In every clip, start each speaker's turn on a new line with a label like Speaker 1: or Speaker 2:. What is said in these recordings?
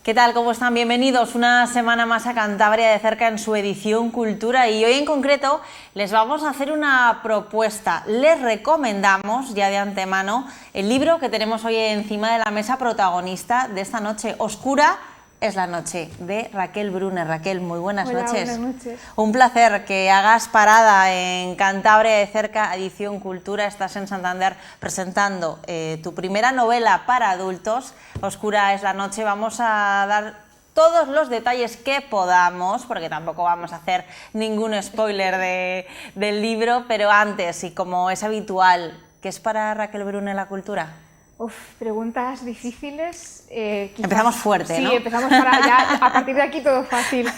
Speaker 1: ¿Qué tal? ¿Cómo están? Bienvenidos una semana más a Cantabria de cerca en su edición Cultura, y hoy en concreto les vamos a hacer una propuesta. Les recomendamos ya de antemano el libro que tenemos hoy encima de la mesa, protagonista de esta noche oscura es la noche, de Raquel Brunner. Raquel, muy buenas noches.
Speaker 2: Buenas noches.
Speaker 1: Un placer que hagas parada en Cantabria de cerca, edición Cultura. Estás en Santander presentando tu primera novela para adultos, Oscura es la noche. Vamos a dar todos los detalles que podamos, porque tampoco vamos a hacer ningún spoiler del libro, pero antes, y como es habitual, ¿qué es para Raquel Brunner la cultura?
Speaker 2: Preguntas difíciles.
Speaker 1: Empezamos fuerte,
Speaker 2: sí,
Speaker 1: ¿no?
Speaker 2: Sí, empezamos ya, a partir de aquí todo fácil.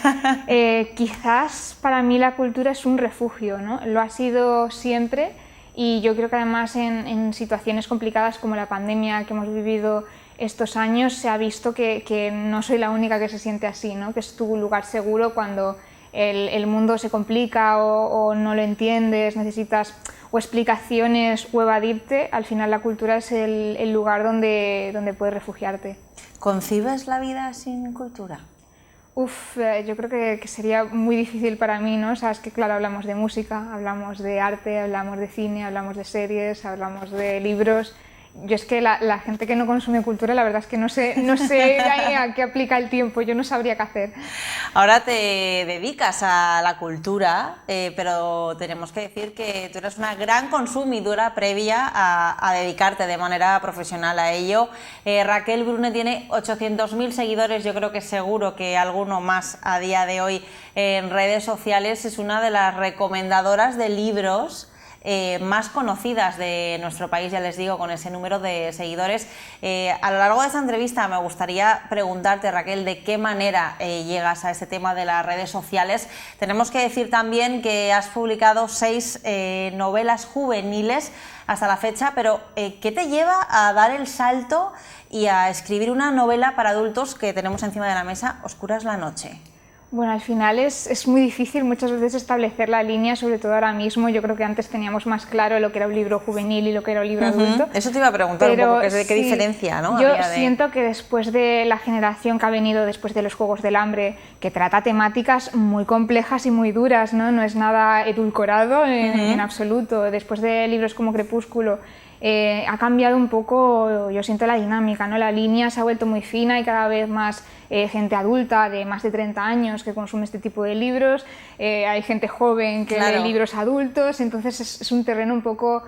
Speaker 2: Quizás para mí la cultura es un refugio, ¿no? Lo ha sido siempre, y yo creo que además en situaciones complicadas como la pandemia que hemos vivido estos años se ha visto que no soy la única que se siente así, ¿no? Que es tu lugar seguro cuando el mundo se complica o no lo entiendes, necesitas o explicaciones o evadirte. Al final la cultura es el lugar donde puedes refugiarte.
Speaker 1: ¿Concibes la vida sin cultura?
Speaker 2: Yo creo que sería muy difícil para mí, ¿no? Sabes que claro, hablamos de música, hablamos de arte, hablamos de cine, hablamos de series, hablamos de libros. Yo es que la gente que no consume cultura, la verdad es que no sé a qué aplica el tiempo, yo no sabría qué hacer.
Speaker 1: Ahora te dedicas a la cultura, pero tenemos que decir que tú eres una gran consumidora previa a dedicarte de manera profesional a ello. Raquel Brunner tiene 800.000 seguidores, yo creo que seguro que alguno más a día de hoy en redes sociales. Es una de las recomendadoras de libros más conocidas de nuestro país, ya les digo, con ese número de seguidores. A lo largo de esta entrevista me gustaría preguntarte, Raquel, de qué manera llegas a este tema de las redes sociales. Tenemos que decir también que has publicado 6 novelas juveniles hasta la fecha, pero ¿qué te lleva a dar el salto y a escribir una novela para adultos que tenemos encima de la mesa, Oscura es la noche?
Speaker 2: Bueno, al final es muy difícil muchas veces establecer la línea, sobre todo ahora mismo. Yo creo que antes teníamos más claro lo que era un libro juvenil y lo que era un libro adulto.
Speaker 1: Eso te iba a preguntar
Speaker 2: pero,
Speaker 1: un poco, ¿qué diferencia, ¿no?
Speaker 2: Yo siento que después de la generación que ha venido después de los Juegos del Hambre, que trata temáticas muy complejas y muy duras, ¿no? No es nada edulcorado en absoluto. Después de libros como Crepúsculo, ha cambiado un poco, yo siento, la dinámica, ¿no? La línea se ha vuelto muy fina y cada vez más gente adulta de más de 30 años que consume este tipo de libros, hay gente joven que lee libros adultos, entonces es un terreno un poco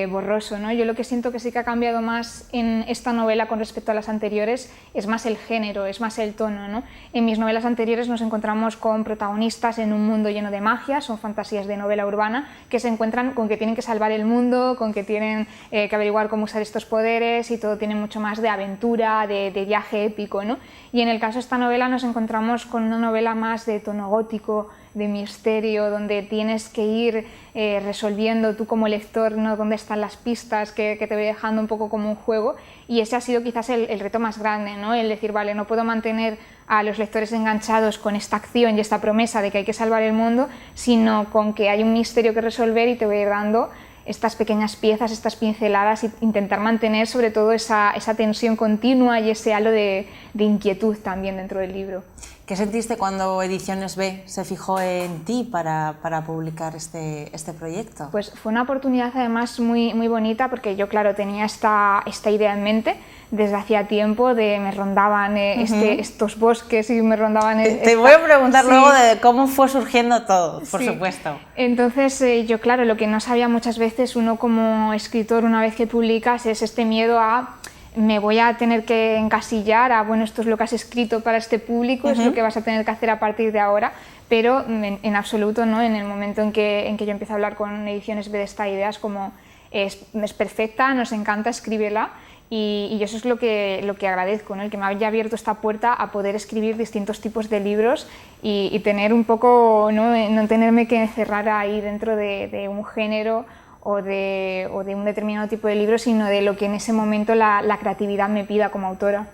Speaker 2: borroso, ¿no? Yo lo que siento que sí que ha cambiado más en esta novela con respecto a las anteriores es más el género, es más el tono, ¿no? En mis novelas anteriores nos encontramos con protagonistas en un mundo lleno de magia, son fantasías de novela urbana, que se encuentran con que tienen que salvar el mundo, con que tienen que averiguar cómo usar estos poderes, y todo tiene mucho más de aventura, de viaje épico, ¿no? Y en el caso de esta novela nos encontramos con una novela más de tono gótico, de misterio, donde tienes que ir resolviendo tú como lector, ¿no? Dónde están las pistas que te voy dejando un poco como un juego, y ese ha sido quizás el reto más grande, ¿no? El decir, vale, no puedo mantener a los lectores enganchados con esta acción y esta promesa de que hay que salvar el mundo, sino con que hay un misterio que resolver y te voy a ir dando estas pequeñas piezas, estas pinceladas, y intentar mantener sobre todo esa tensión continua y ese halo de inquietud también dentro del libro.
Speaker 1: ¿Qué sentiste cuando Ediciones B se fijó en ti para publicar este proyecto?
Speaker 2: Pues fue una oportunidad además muy bonita, porque yo, claro, tenía esta idea en mente desde hacía tiempo, me rondaban estos bosques y me rondaban...
Speaker 1: Te voy a preguntar luego de cómo fue surgiendo todo, por supuesto.
Speaker 2: Entonces yo, claro, lo que no sabía muchas veces uno como escritor una vez que publicas es este miedo a... me voy a tener que encasillar a, bueno, esto es lo que has escrito para este público, es lo que vas a tener que hacer a partir de ahora, pero en absoluto, ¿no? En el momento en que yo empiezo a hablar con Ediciones B de esta idea, es como, es perfecta, nos encanta, escríbela, y eso es lo que agradezco, ¿no? El que me haya abierto esta puerta a poder escribir distintos tipos de libros y tener un poco, no tenerme que encerrar ahí dentro de un género o de un determinado tipo de libro, sino de lo que en ese momento la creatividad me pida como autora.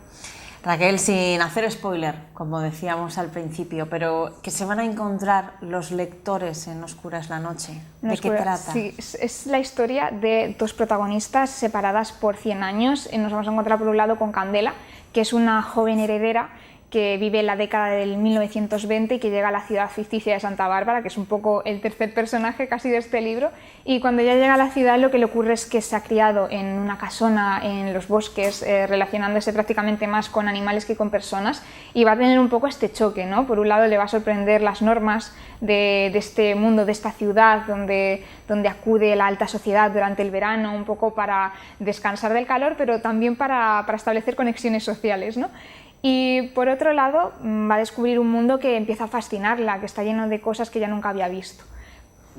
Speaker 1: Raquel, sin hacer spoiler, como decíamos al principio, pero ¿qué se van a encontrar los lectores en Oscura es la noche? ¿De qué trata?
Speaker 2: Sí, es la historia de dos protagonistas separadas por 100 años. Nos vamos a encontrar por un lado con Candela, que es una joven heredera que vive en la década del 1920 y que llega a la ciudad ficticia de Santa Bárbara, que es un poco el tercer personaje casi de este libro, y cuando ya llega a la ciudad lo que le ocurre es que se ha criado en una casona en los bosques, relacionándose prácticamente más con animales que con personas, y va a tener un poco este choque, ¿no? Por un lado le va a sorprender las normas de este mundo, de esta ciudad donde acude la alta sociedad durante el verano, un poco para descansar del calor, pero también para establecer conexiones sociales, ¿no? Y por otro lado va a descubrir un mundo que empieza a fascinarla, que está lleno de cosas que ya nunca había visto.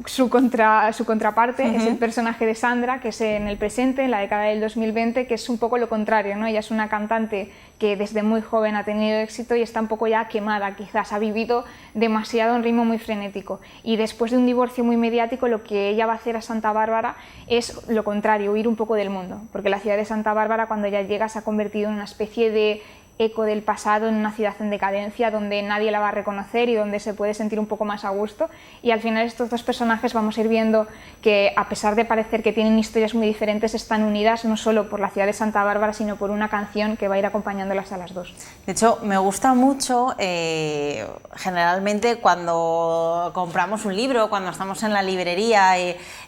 Speaker 2: Su contraparte es el personaje de Sandra, que es en el presente, en la década del 2020, que es un poco lo contrario, ¿no? Ella es una cantante que desde muy joven ha tenido éxito y está un poco ya quemada, quizás ha vivido demasiado a un ritmo muy frenético. Y después de un divorcio muy mediático, lo que ella va a hacer a Santa Bárbara es lo contrario, huir un poco del mundo, porque la ciudad de Santa Bárbara, cuando ella llega, se ha convertido en una especie de eco del pasado, en una ciudad en decadencia donde nadie la va a reconocer y donde se puede sentir un poco más a gusto, y al final estos dos personajes vamos a ir viendo que, a pesar de parecer que tienen historias muy diferentes, están unidas no solo por la ciudad de Santa Bárbara, sino por una canción que va a ir acompañándolas a las dos.
Speaker 1: De hecho, me gusta mucho, generalmente cuando compramos un libro, cuando estamos en la librería,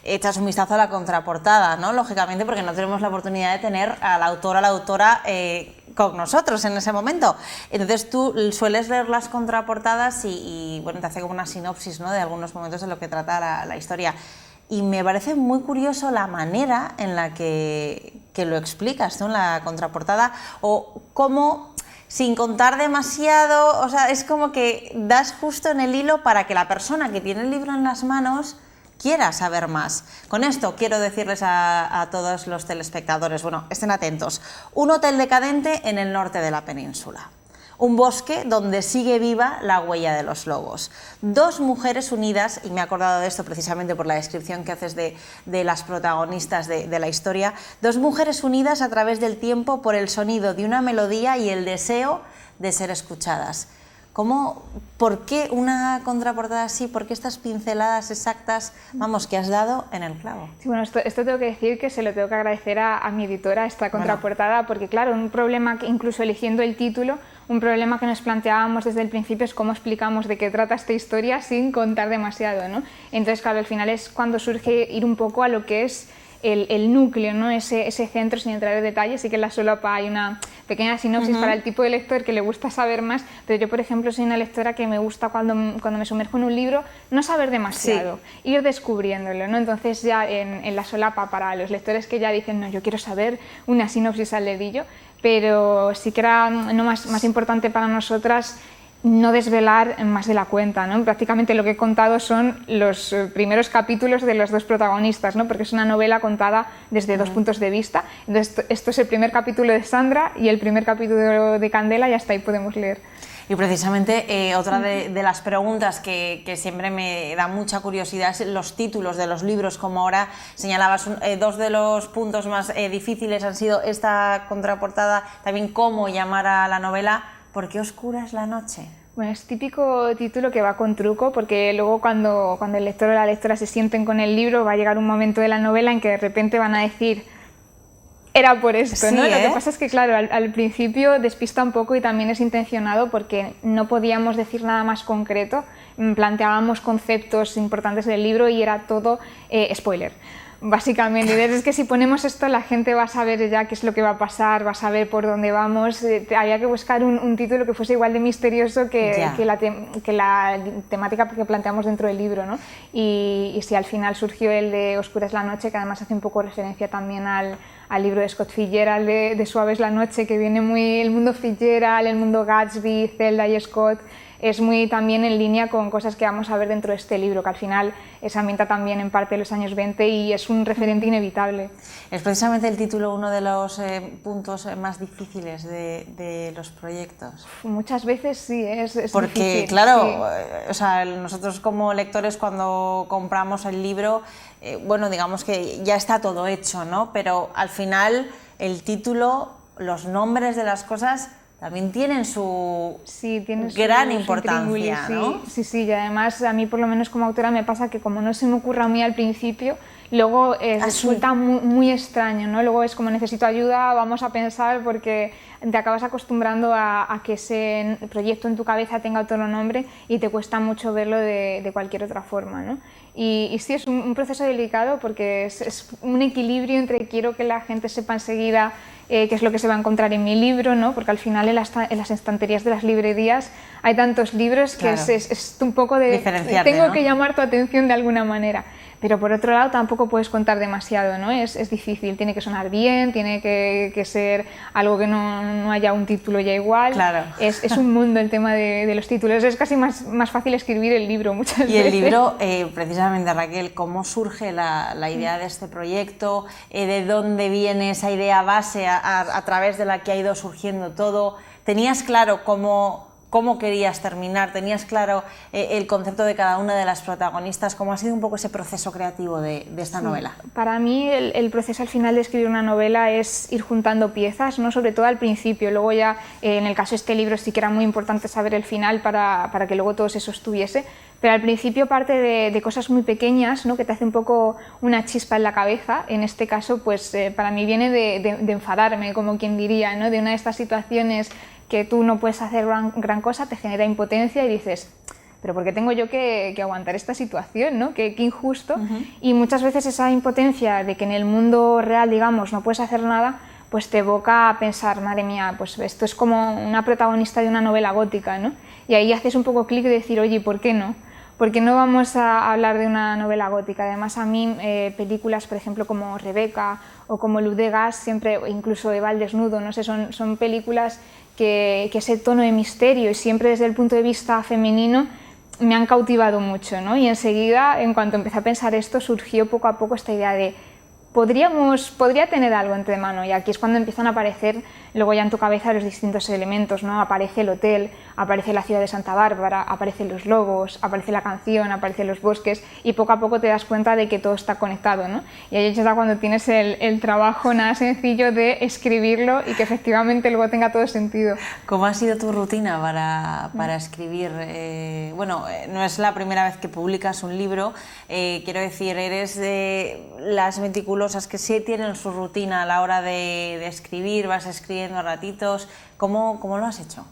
Speaker 1: echas un vistazo a la contraportada, ¿no? Lógicamente, porque no tenemos la oportunidad de tener al autor o a la autora con nosotros en ese momento. Entonces tú sueles leer las contraportadas y bueno, te hace como una sinopsis, ¿no?, de algunos momentos de lo que trata la historia. Y me parece muy curioso la manera en la que lo explicas, ¿no?, en la contraportada, o cómo, sin contar demasiado, o sea, es como que das justo en el hilo para que la persona que tiene el libro en las manos quiera saber más. Con esto quiero decirles a todos los telespectadores, bueno, estén atentos. Un hotel decadente en el norte de la península. Un bosque donde sigue viva la huella de los lobos. Dos mujeres unidas, y me he acordado de esto precisamente por la descripción que haces de las protagonistas de la historia, dos mujeres unidas a través del tiempo por el sonido de una melodía y el deseo de ser escuchadas. ¿Por qué una contraportada así? ¿Por qué estas pinceladas exactas, vamos, que has dado en el clavo?
Speaker 2: Sí, bueno, esto tengo que decir que se lo tengo que agradecer a mi editora, esta contraportada, bueno, porque claro, un problema que incluso eligiendo el título, un problema que nos planteábamos desde el principio es cómo explicamos de qué trata esta historia sin contar demasiado, ¿no? Entonces, claro, al final es cuando surge ir un poco a lo que es el núcleo, ¿no? ese centro, sin entrar en detalles. Sí que en la solapa hay una pequeña sinopsis para el tipo de lector que le gusta saber más, pero yo, por ejemplo, soy una lectora que me gusta cuando me sumerjo en un libro no saber demasiado, ir descubriéndolo, ¿no? Entonces ya en la solapa, para los lectores que ya dicen, no, yo quiero saber una sinopsis al dedillo, pero sí que era más importante para nosotras no desvelar más de la cuenta, ¿no? Prácticamente lo que he contado son los primeros capítulos de los dos protagonistas, ¿no? Porque es una novela contada desde dos puntos de vista. Entonces, esto es el primer capítulo de Sandra y el primer capítulo de Candela, y hasta ahí podemos leer.
Speaker 1: Y precisamente otra de las preguntas que siempre me da mucha curiosidad es los títulos de los libros, como ahora señalabas. Dos de los puntos más difíciles han sido esta contraportada, también cómo llamar a la novela. ¿Por qué oscura es la noche?
Speaker 2: Bueno, es típico título que va con truco, porque luego cuando el lector o la lectora se sienten con el libro va a llegar un momento de la novela en que de repente van a decir era por esto,
Speaker 1: sí,
Speaker 2: ¿no? Lo que pasa es que, claro, al principio despista un poco y también es intencionado porque no podíamos decir nada más concreto, planteábamos conceptos importantes del libro y era todo spoiler. Básicamente, es que si ponemos esto la gente va a saber ya qué es lo que va a pasar, va a saber por dónde vamos. Había que buscar un título que fuese igual de misterioso que la temática que planteamos dentro del libro, ¿no? Y sí, al final surgió el de Oscura es la noche, que además hace un poco referencia también al libro de Scott Fitzgerald de Suave es la noche, que viene muy el mundo Fitzgerald, el mundo Gatsby, Zelda y Scott. Es muy también en línea con cosas que vamos a ver dentro de este libro, que al final se ambienta también en parte de los años 20 y es un referente inevitable.
Speaker 1: Es precisamente el título uno de los puntos más difíciles de los proyectos.
Speaker 2: Muchas veces sí, es
Speaker 1: porque
Speaker 2: difícil,
Speaker 1: claro,
Speaker 2: sí.
Speaker 1: O sea, nosotros como lectores cuando compramos el libro, bueno, digamos que ya está todo hecho, ¿no? Pero al final el título, los nombres de las cosas también tienen su gran importancia, ¿no?
Speaker 2: Sí, y además a mí por lo menos como autora me pasa que como no se me ocurra a mí al principio, luego
Speaker 1: ¿Ah,
Speaker 2: resulta
Speaker 1: sí?
Speaker 2: muy extraño, ¿no? Luego es como necesito ayuda, vamos a pensar, porque te acabas acostumbrando a que ese proyecto en tu cabeza tenga otro nombre y te cuesta mucho verlo de cualquier otra forma, ¿no? Y sí, es un proceso delicado porque es un equilibrio entre quiero que la gente sepa enseguida qué es lo que se va a encontrar en mi libro, ¿no? Porque al final en las estanterías de las librerías hay tantos libros que
Speaker 1: Claro.
Speaker 2: es un poco de
Speaker 1: Diferenciarte,
Speaker 2: tengo
Speaker 1: ¿no?
Speaker 2: que llamar tu atención de alguna manera. Pero por otro lado tampoco puedes contar demasiado, ¿no? Es difícil, tiene que sonar bien, tiene que ser algo que no haya un título ya igual.
Speaker 1: Claro.
Speaker 2: Es un mundo el tema de los títulos, es casi más fácil escribir el libro muchas veces.
Speaker 1: Y el libro, precisamente, Raquel, ¿cómo surge la idea de este proyecto? ¿De dónde viene esa idea base a través de la que ha ido surgiendo todo? ¿Tenías claro cómo querías terminar? ¿Tenías claro el concepto de cada una de las protagonistas? ¿Cómo ha sido un poco ese proceso creativo de esta novela?
Speaker 2: Para mí el proceso al final de escribir una novela es ir juntando piezas, ¿no? Sobre todo al principio. Luego ya, en el caso de este libro, sí que era muy importante saber el final para que luego todo se sostuviese. Pero al principio parte de cosas muy pequeñas, ¿no? Que te hace un poco una chispa en la cabeza. En este caso, pues para mí viene de enfadarme, como quien diría, ¿no? De una de estas situaciones que tú no puedes hacer gran cosa, te genera impotencia y dices, pero ¿por qué tengo yo que aguantar esta situación, ¿no? Qué injusto. Y muchas veces esa impotencia de que en el mundo real, digamos, no puedes hacer nada, pues te evoca a pensar, madre mía, pues esto es como una protagonista de una novela gótica, ¿no? Y ahí haces un poco clic de decir, oye, ¿por qué no? ¿Por qué no vamos a hablar de una novela gótica? Además, a mí películas, por ejemplo, como Rebeca o como Luz de Gas, siempre, incluso Eva al desnudo, no sé, son películas que ese tono de misterio y siempre desde el punto de vista femenino me han cautivado mucho, ¿no? Y enseguida, en cuanto empecé a pensar esto, surgió poco a poco esta idea de podría tener algo entre mano, y aquí es cuando empiezan a aparecer luego ya en tu cabeza los distintos elementos, ¿no? Aparece el hotel, aparece la ciudad de Santa Bárbara, aparecen los lobos, aparece la canción, aparecen los bosques, y poco a poco te das cuenta de que todo está conectado, ¿no? Y ahí es cuando tienes el trabajo nada sencillo de escribirlo y que efectivamente luego tenga todo sentido.
Speaker 1: ¿Cómo ha sido tu rutina para escribir? Bueno, no es la primera vez que publicas un libro, quiero decir, eres de las meticulosas que sí tienen su rutina a la hora de escribir, vas escribiendo a ratitos. ¿Cómo lo has hecho?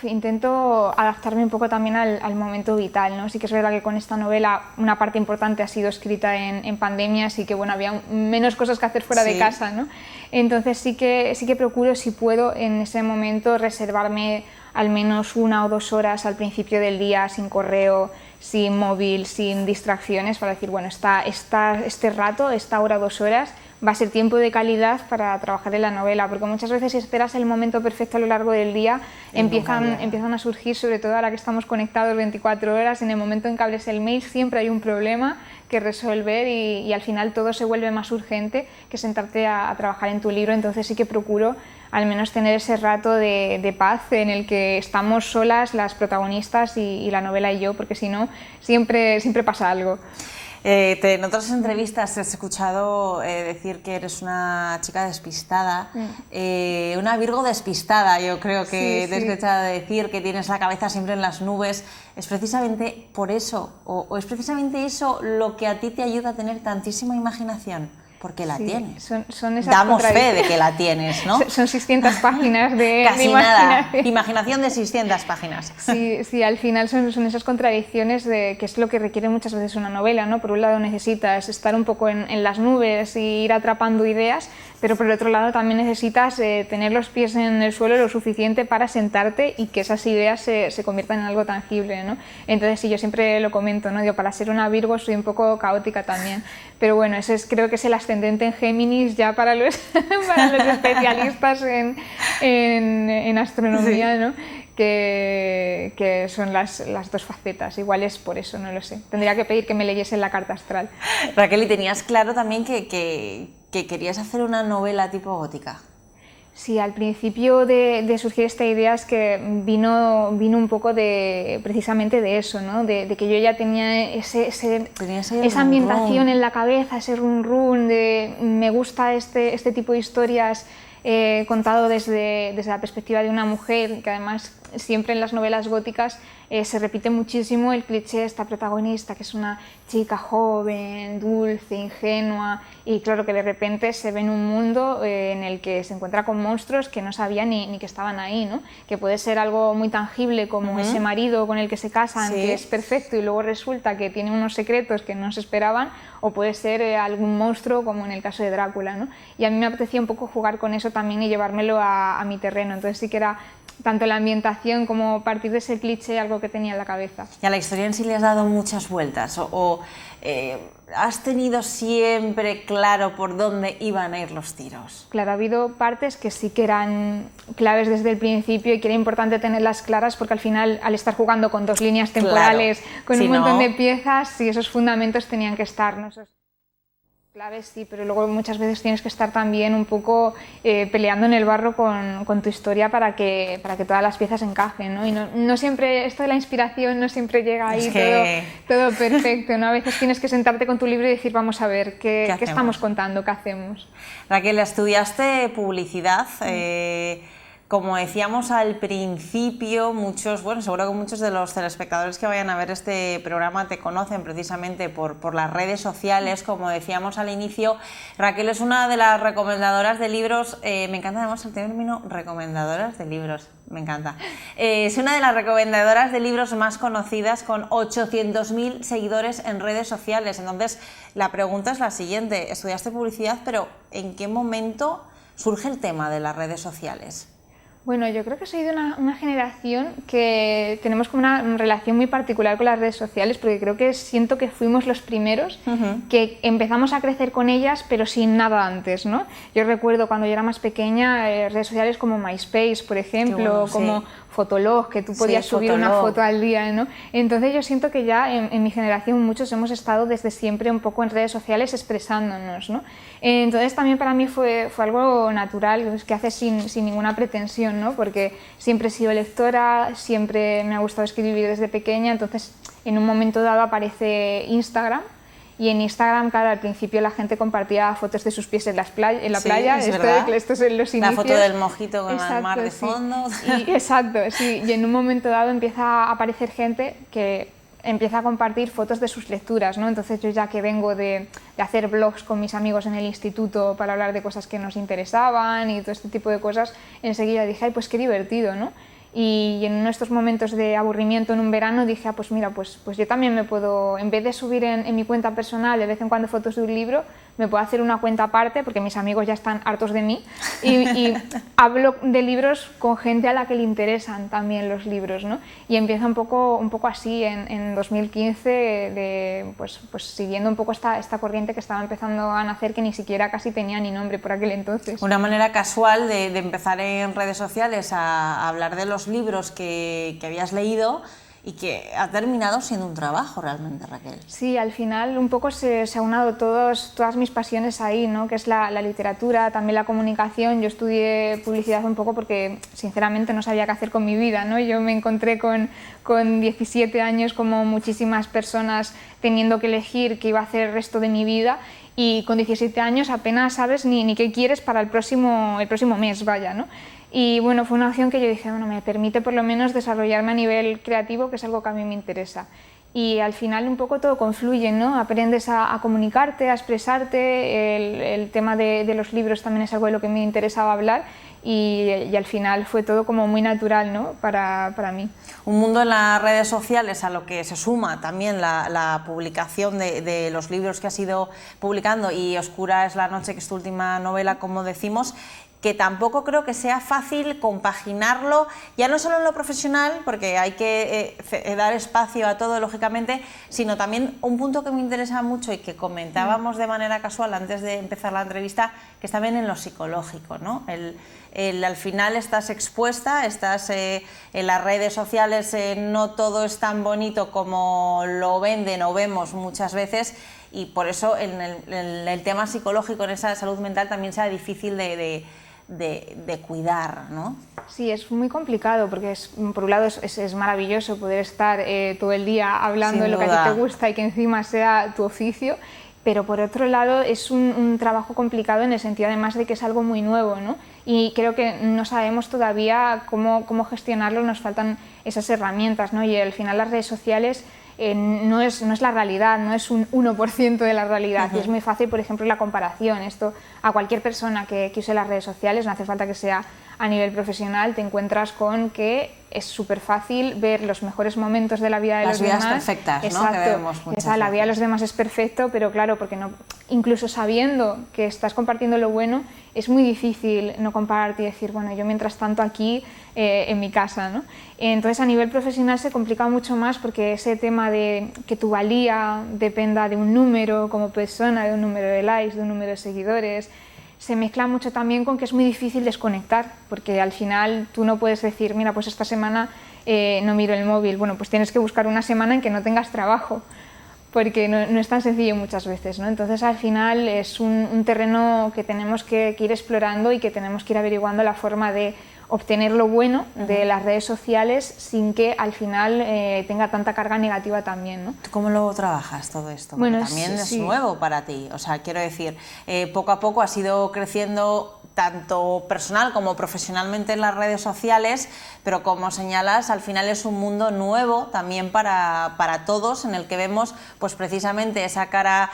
Speaker 2: Intento adaptarme un poco también al momento vital, ¿no? Sí que es verdad que con esta novela una parte importante ha sido escrita en pandemia, así que bueno, había menos cosas que hacer fuera de casa, ¿no? Entonces sí que procuro, si puedo, en ese momento reservarme al menos 1 o 2 horas al principio del día sin correo, sin móvil, sin distracciones, para decir, bueno, este rato, esta hora o 2 horas, va a ser tiempo de calidad para trabajar en la novela, porque muchas veces si esperas el momento perfecto a lo largo del día, empiezan a surgir, sobre todo ahora que estamos conectados 24 horas, en el momento en que abres el mail siempre hay un problema que resolver y al final todo se vuelve más urgente que sentarte a trabajar en tu libro. Entonces sí que procuro al menos tener ese rato de paz en el que estamos solas las protagonistas y la novela y yo, porque si no, siempre pasa algo.
Speaker 1: En otras entrevistas te he escuchado decir que eres una chica despistada, una Virgo despistada, yo creo que
Speaker 2: Sí,
Speaker 1: te he
Speaker 2: sí.
Speaker 1: escuchado decir que tienes la cabeza siempre en las nubes. ¿Es precisamente por eso, o es precisamente eso lo que a ti te ayuda a tener tantísima imaginación? Porque la
Speaker 2: Sí,
Speaker 1: tienes.
Speaker 2: son esas
Speaker 1: Damos fe de
Speaker 2: contradicciones.
Speaker 1: que la tienes, ¿no?
Speaker 2: Son 600 páginas de
Speaker 1: Casi nada.
Speaker 2: imaginación.
Speaker 1: Imaginación de 600 páginas.
Speaker 2: Sí, al final son esas contradicciones que es lo que requiere muchas veces una novela, ¿no? Por un lado necesitas estar un poco en las nubes y ir atrapando ideas, pero por el otro lado también necesitas tener los pies en el suelo lo suficiente para sentarte y que esas ideas se conviertan en algo tangible, ¿no? Entonces sí, yo siempre lo comento, ¿no? Digo, para ser una Virgo soy un poco caótica también, pero bueno, creo que es el ascendente en Géminis ya para los especialistas en astronomía,
Speaker 1: Sí.
Speaker 2: ¿no? Que son las 2 facetas. Igual es por eso, no lo sé. Tendría que pedir que me leyesen la carta astral.
Speaker 1: Raquel, ¿y tenías claro también que querías hacer una novela tipo gótica?
Speaker 2: Sí, al principio de surgir esta idea es que vino un poco precisamente de eso, ¿no? De que yo ya tenía esa ambientación en la cabeza, ese run run, me gusta este tipo de historias contado desde la perspectiva de una mujer, que además siempre en las novelas góticas se repite muchísimo el cliché de esta protagonista, que es una chica joven, dulce, ingenua, y claro que de repente se ve en un mundo en el que se encuentra con monstruos que no sabía ni que estaban ahí, ¿no? Que puede ser algo muy tangible como ese marido con el que se casan, que es perfecto y luego resulta que tiene unos secretos que no se esperaban, o puede ser algún monstruo como en el caso de Drácula, ¿no? Y a mí me apetecía un poco jugar con eso también y llevármelo a mi terreno, entonces sí que era tanto la ambientación como partir de ese cliché algo que tenía en la cabeza.
Speaker 1: ¿Y a la historia en sí le has dado muchas vueltas? ¿Has tenido siempre claro por dónde iban a ir los tiros?
Speaker 2: Claro, ha habido partes que sí que eran claves desde el principio y que era importante tenerlas claras porque al final, al estar jugando con dos líneas temporales, con un montón de piezas, sí, esos fundamentos tenían que estar, ¿no? Esos claves sí, pero luego muchas veces tienes que estar también un poco peleando en el barro con tu historia para que todas las piezas encajen, ¿no? Y no siempre, esto de la inspiración no siempre llega ahí todo perfecto, ¿no? A veces tienes que sentarte con tu libro y decir, vamos a ver, ¿qué estamos contando? ¿Qué hacemos?
Speaker 1: Raquel, estudiaste publicidad. Como decíamos al principio, seguro que muchos de los telespectadores que vayan a ver este programa te conocen precisamente por las redes sociales. Como decíamos al inicio, Raquel es una de las recomendadoras de libros, me encanta además el término recomendadoras de libros, me encanta. Es una de las recomendadoras de libros más conocidas con 800.000 seguidores en redes sociales. Entonces, la pregunta es la siguiente, estudiaste publicidad, pero ¿en qué momento surge el tema de las redes sociales?
Speaker 2: Bueno, yo creo que soy de una generación que tenemos como una relación muy particular con las redes sociales porque creo que siento que fuimos los primeros que empezamos a crecer con ellas pero sin nada antes, ¿no? Yo recuerdo cuando yo era más pequeña redes sociales como MySpace, por ejemplo, como Fotolog, que tú podías subir una foto al día, ¿no? Entonces yo siento que ya en mi generación muchos hemos estado desde siempre un poco en redes sociales expresándonos, ¿no? Entonces también para mí fue algo natural, que haces sin ninguna pretensión, ¿no? Porque siempre he sido lectora, siempre me ha gustado escribir desde pequeña, entonces en un momento dado aparece Instagram. Y en Instagram, claro, al principio la gente compartía fotos de sus pies en la playa, esto es en los inicios.
Speaker 1: La foto del mojito con el mar de fondo.
Speaker 2: Exacto, sí. Y en un momento dado empieza a aparecer gente que empieza a compartir fotos de sus lecturas, ¿no? Entonces yo ya que vengo de hacer blogs con mis amigos en el instituto para hablar de cosas que nos interesaban y todo este tipo de cosas, enseguida dije, ay, pues qué divertido, ¿no? Y en uno de estos momentos de aburrimiento en un verano dije, pues mira, pues yo también me puedo, en vez de subir en mi cuenta personal de vez en cuando fotos de un libro, me puedo hacer una cuenta aparte, porque mis amigos ya están hartos de mí, y hablo de libros con gente a la que le interesan también los libros, ¿no? Y empieza un poco así en 2015, pues siguiendo un poco esta corriente que estaba empezando a nacer, que ni siquiera casi tenía ni nombre por aquel entonces.
Speaker 1: Una manera casual de empezar en redes sociales a hablar de los libros que habías leído y que ha terminado siendo un trabajo realmente, Raquel.
Speaker 2: Sí, al final un poco se ha unado todas mis pasiones ahí, ¿no? Que es la literatura, también la comunicación. Yo estudié publicidad un poco porque sinceramente no sabía qué hacer con mi vida, ¿no? Yo me encontré con 17 años como muchísimas personas teniendo que elegir qué iba a hacer el resto de mi vida y con 17 años apenas sabes ni qué quieres para el próximo mes, vaya, ¿no? Y bueno, fue una opción que yo dije, bueno, me permite por lo menos desarrollarme a nivel creativo, que es algo que a mí me interesa. Y al final un poco todo confluye, ¿no? Aprendes a comunicarte, a expresarte, el tema de los libros también es algo de lo que me interesaba hablar y al final fue todo como muy natural, ¿no? para mí.
Speaker 1: Un mundo en las redes sociales a lo que se suma también la publicación de los libros que has ido publicando, y Oscura es la noche, que es tu última novela, como decimos, que tampoco creo que sea fácil compaginarlo, ya no solo en lo profesional, porque hay que dar espacio a todo, lógicamente, sino también un punto que me interesa mucho y que comentábamos de manera casual antes de empezar la entrevista, que es también en lo psicológico, ¿no? Al final estás expuesta, estás en las redes sociales, no todo es tan bonito como lo venden o vemos muchas veces, y por eso en el tema psicológico, en esa salud mental, también sea difícil de cuidar, ¿no?
Speaker 2: Sí, es muy complicado porque por un lado es maravilloso poder estar todo el día hablando de lo que a ti te gusta y que encima sea tu oficio, pero por otro lado es un trabajo complicado en el sentido además de que es algo muy nuevo, ¿no? Y creo que no sabemos todavía cómo gestionarlo, nos faltan esas herramientas, ¿no? Y al final las redes sociales no es la realidad, no es un 1% de la realidad. Y es muy fácil, por ejemplo, la comparación. Esto a cualquier persona que use las redes sociales, no hace falta que sea a nivel profesional, te encuentras con que es súper fácil ver los mejores momentos de la vida de los demás.
Speaker 1: Las vidas perfectas, ¿no?
Speaker 2: Exacto.
Speaker 1: Que vemos muchas
Speaker 2: La vida de
Speaker 1: veces.
Speaker 2: los demás es perfecto, pero claro, porque no, incluso sabiendo que estás compartiendo lo bueno, es muy difícil no compararte y decir, bueno, yo mientras tanto aquí en mi casa, ¿no? Entonces a nivel profesional se complica mucho más porque ese tema de que tu valía dependa de un número como persona, de un número de likes, de un número de seguidores, se mezcla mucho también con que es muy difícil desconectar, porque al final tú no puedes decir, mira, pues esta semana no miro el móvil. Bueno, pues tienes que buscar una semana en que no tengas trabajo, porque no es tan sencillo muchas veces, ¿no? Entonces al final es un terreno que tenemos que ir explorando y que tenemos que ir averiguando la forma de obtener lo bueno de las redes sociales sin que al final tenga tanta carga negativa también, ¿no?
Speaker 1: ¿Tú cómo lo trabajas todo esto? Porque
Speaker 2: Bueno,
Speaker 1: también es
Speaker 2: sí.
Speaker 1: nuevo para ti, o sea, quiero decir, poco a poco has ido creciendo tanto personal como profesionalmente en las redes sociales, pero como señalas, al final es un mundo nuevo también para todos, en el que vemos pues precisamente esa cara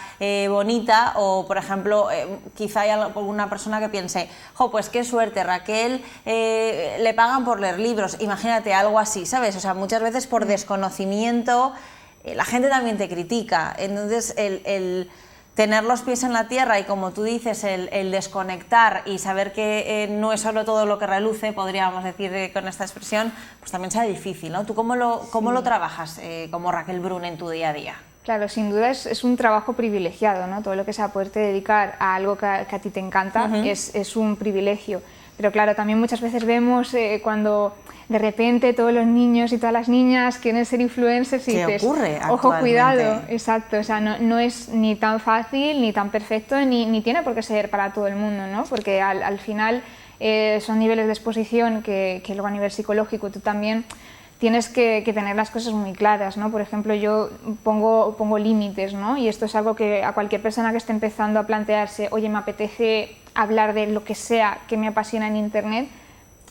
Speaker 1: bonita, o por ejemplo, quizá hay alguna persona que piense, jo, pues qué suerte, Raquel, le pagan por leer libros, imagínate algo así, ¿sabes? O sea, muchas veces por desconocimiento la gente también te critica, entonces el tener los pies en la tierra y, como tú dices, el desconectar y saber que no es solo todo lo que reluce, podríamos decir con esta expresión, pues también será difícil, ¿no? ¿Tú cómo lo trabajas como Raquel Brun en tu día a día?
Speaker 2: Claro, sin duda es un trabajo privilegiado, ¿no? Todo lo que sea poderte dedicar a algo que a ti te encanta es un privilegio. Pero claro, también muchas veces vemos cuando de repente todos los niños y todas las niñas quieren ser influencers y
Speaker 1: ¿Qué
Speaker 2: dices,
Speaker 1: ocurre
Speaker 2: ojo, cuidado,
Speaker 1: actualmente?
Speaker 2: exacto, o sea, no es ni tan fácil, ni tan perfecto, ni tiene por qué ser para todo el mundo, ¿no? Porque al final son niveles de exposición que luego a nivel psicológico tú también tienes que tener las cosas muy claras, ¿no? Por ejemplo, yo pongo límites, ¿no? Y esto es algo que a cualquier persona que esté empezando a plantearse, oye, me apetece hablar de lo que sea que me apasiona en Internet,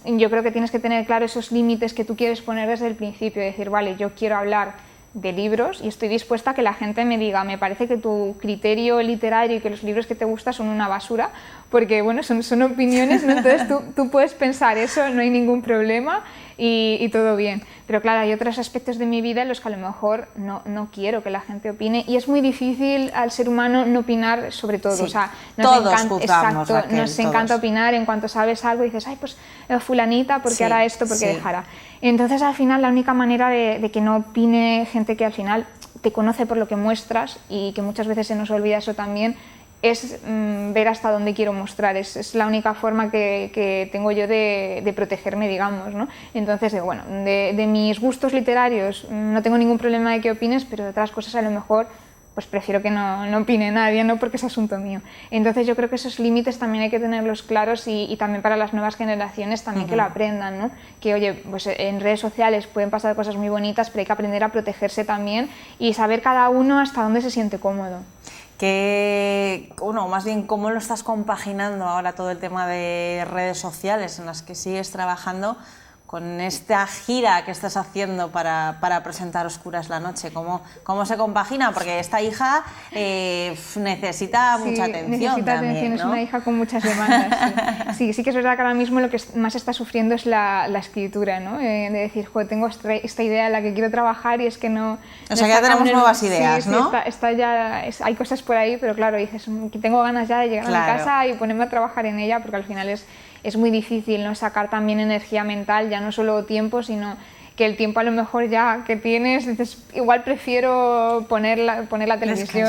Speaker 2: yo creo que tienes que tener claro esos límites que tú quieres poner desde el principio, decir, vale, yo quiero hablar de libros y estoy dispuesta a que la gente me diga, me parece que tu criterio literario y que los libros que te gustan son una basura, porque bueno, son opiniones, ¿no? Entonces tú puedes pensar eso, no hay ningún problema y todo bien. Pero claro, hay otros aspectos de mi vida en los que a lo mejor no quiero que la gente opine y es muy difícil al ser humano no opinar sobre todo.
Speaker 1: Sí,
Speaker 2: o sea,
Speaker 1: todos juzgamos,
Speaker 2: exacto,
Speaker 1: Raquel,
Speaker 2: nos encanta
Speaker 1: todos.
Speaker 2: opinar en cuanto sabes algo y dices, ay, pues fulanita, ¿por qué
Speaker 1: Sí,
Speaker 2: hará esto? ¿Por qué
Speaker 1: sí.
Speaker 2: dejará? Entonces al final la única manera de que no opine gente que al final te conoce por lo que muestras y que muchas veces se nos olvida eso también, es ver hasta dónde quiero mostrar, es la única forma que tengo yo de protegerme, digamos, ¿no? Entonces, bueno, de mis gustos literarios no tengo ningún problema de que opines, pero de otras cosas a lo mejor pues prefiero que no opine nadie, ¿no? Porque es asunto mío. Entonces yo creo que esos límites también hay que tenerlos claros y también para las nuevas generaciones también que lo aprendan, ¿no? Que oye, pues en redes sociales pueden pasar cosas muy bonitas, pero hay que aprender a protegerse también y saber cada uno hasta dónde se siente cómodo.
Speaker 1: Más bien, ¿cómo lo estás compaginando ahora todo el tema de redes sociales en las que sigues trabajando con esta gira que estás haciendo para presentar Oscura es la noche? ¿Cómo se compagina? Porque esta hija necesita mucha atención.
Speaker 2: Necesita
Speaker 1: también,
Speaker 2: atención,
Speaker 1: ¿no?
Speaker 2: Es una hija con muchas demandas. Sí, sí que es verdad que ahora mismo lo que más está sufriendo es la escritura, ¿no? De decir, joder, tengo esta idea en la que quiero trabajar y es que no...
Speaker 1: O sea, que ya tenemos nuevas ideas, ¿no?
Speaker 2: Sí, está ya, hay cosas por ahí, pero claro, dices que tengo ganas ya de llegar a mi casa y ponerme a trabajar en ella, porque al final es muy difícil, ¿no? Sacar también energía mental, ya no solo tiempo, sino que el tiempo a lo mejor ya que tienes, dices, igual prefiero poner la televisión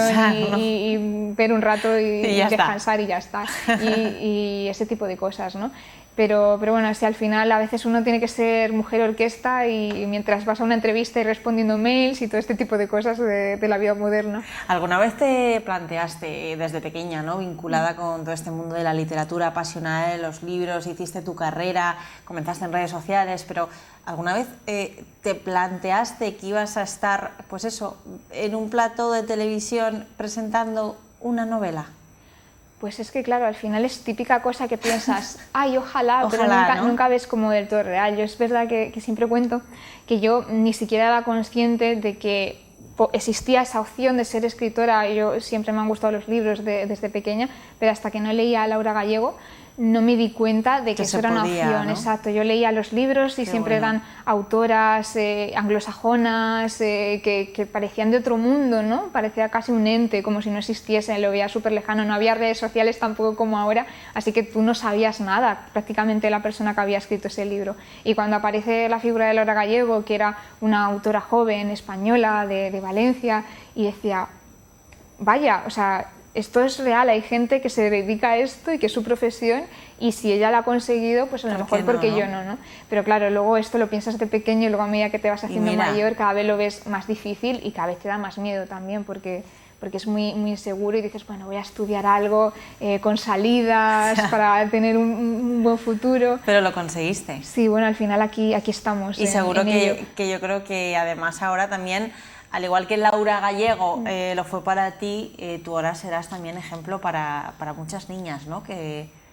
Speaker 2: y ver un rato y descansar y ya está. Y ese tipo de cosas, ¿no? Pero bueno, si al final a veces uno tiene que ser mujer orquesta y mientras vas a una entrevista y respondiendo mails y todo este tipo de cosas de la vida moderna.
Speaker 1: ¿Alguna vez te planteaste desde pequeña, ¿no? Vinculada con todo este mundo de la literatura, apasionada de los libros, hiciste tu carrera, comenzaste en redes sociales, pero ¿alguna vez te planteaste que ibas a estar, pues eso, en un plató de televisión presentando una novela?
Speaker 2: Pues es que claro, al final es típica cosa que piensas, ay, ojalá, pero
Speaker 1: Ojalá, ¿no?
Speaker 2: nunca ves como del todo real. Yo es verdad que siempre cuento que yo ni siquiera era consciente de que existía esa opción de ser escritora. Yo siempre me han gustado los libros desde pequeña, pero hasta que no leía a Laura Gallego no me di cuenta de que eso era una opción.
Speaker 1: ¿no?
Speaker 2: Exacto, yo leía los libros y siempre eran autoras anglosajonas que parecían de otro mundo, ¿no? Parecía casi un ente, como si no existiesen, lo veía súper lejano, no había redes sociales tampoco como ahora, así que tú no sabías nada, prácticamente la persona que había escrito ese libro. Y cuando aparece la figura de Laura Gallego, que era una autora joven española de Valencia, y decía, vaya, o sea, esto es real, hay gente que se dedica a esto y que es su profesión, y si ella lo ha conseguido, pues a lo mejor porque yo no. Pero claro, luego esto lo piensas de pequeño y luego a medida que te vas haciendo mayor, cada vez lo ves más difícil y cada vez te da más miedo también, porque es muy inseguro y dices, bueno, voy a estudiar algo con salidas para tener un buen futuro.
Speaker 1: Pero lo conseguiste.
Speaker 2: Sí, bueno, al final aquí estamos.
Speaker 1: Y seguro que yo creo que además ahora también, al igual que Laura Gallego lo fue para ti, tú ahora serás también ejemplo para muchas niñas, ¿no?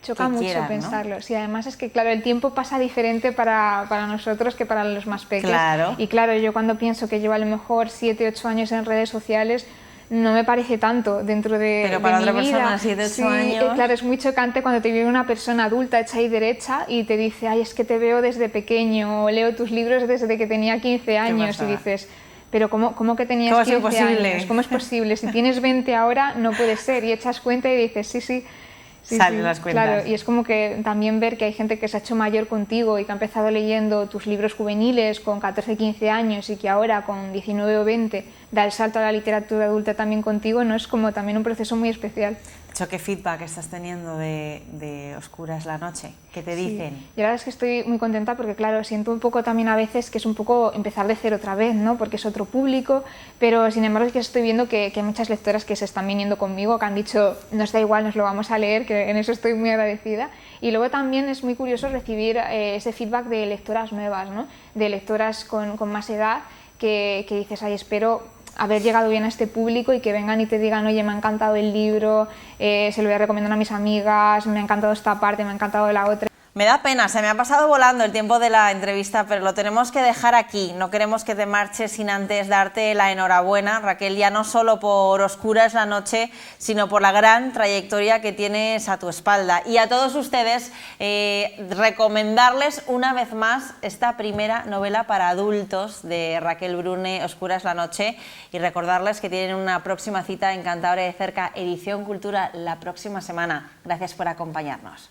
Speaker 2: Choca mucho
Speaker 1: quieran,
Speaker 2: pensarlo.
Speaker 1: ¿no?
Speaker 2: Sí, además es que, claro, el tiempo pasa diferente para nosotros que para los más pequeños.
Speaker 1: Claro.
Speaker 2: Y claro, yo cuando pienso que llevo a lo mejor 7, 8 años en redes sociales, no me parece tanto dentro de
Speaker 1: Pero para
Speaker 2: mi
Speaker 1: otra
Speaker 2: vida.
Speaker 1: persona, 7, 8 años...
Speaker 2: Claro, es muy chocante cuando te viene una persona adulta hecha y derecha y te dice, ay, es que te veo desde pequeño, o leo tus libros desde que tenía 15 años, y dices... Pero ¿cómo que tenías 15 años? ¿Cómo es posible? Si tienes 20 ahora, no puede ser. Y echas cuenta y dices, sí,
Speaker 1: salen las cuentas.
Speaker 2: Claro, y es como que también ver que hay gente que se ha hecho mayor contigo y que ha empezado leyendo tus libros juveniles con 14, 15 años y que ahora con 19 o 20 da el salto a la literatura adulta también contigo, ¿no? Es como también un proceso muy especial.
Speaker 1: De hecho, ¿qué feedback estás teniendo de Oscura es la noche? ¿Qué te dicen?
Speaker 2: Yo la verdad es que estoy muy contenta porque, claro, siento un poco también a veces que es un poco empezar de cero otra vez, ¿no? Porque es otro público, pero sin embargo es que estoy viendo que hay muchas lectoras que se están viniendo conmigo, que han dicho, nos da igual, nos lo vamos a leer, que en eso estoy muy agradecida. Y luego también es muy curioso recibir ese feedback de lectoras nuevas, ¿no? De lectoras con más edad que dices, ay, espero haber llegado bien a este público y que vengan y te digan, oye, me ha encantado el libro, se lo voy a recomendar a mis amigas, me ha encantado esta parte, me ha encantado la otra.
Speaker 1: Me da pena, se me ha pasado volando el tiempo de la entrevista, pero lo tenemos que dejar aquí. No queremos que te marches sin antes darte la enhorabuena, Raquel, ya no solo por Oscura es la noche, sino por la gran trayectoria que tienes a tu espalda. Y a todos ustedes, recomendarles una vez más esta primera novela para adultos de Raquel Brune, Oscura es la noche, y recordarles que tienen una próxima cita en Cantabria de Cerca, Edición Cultura, la próxima semana. Gracias por acompañarnos.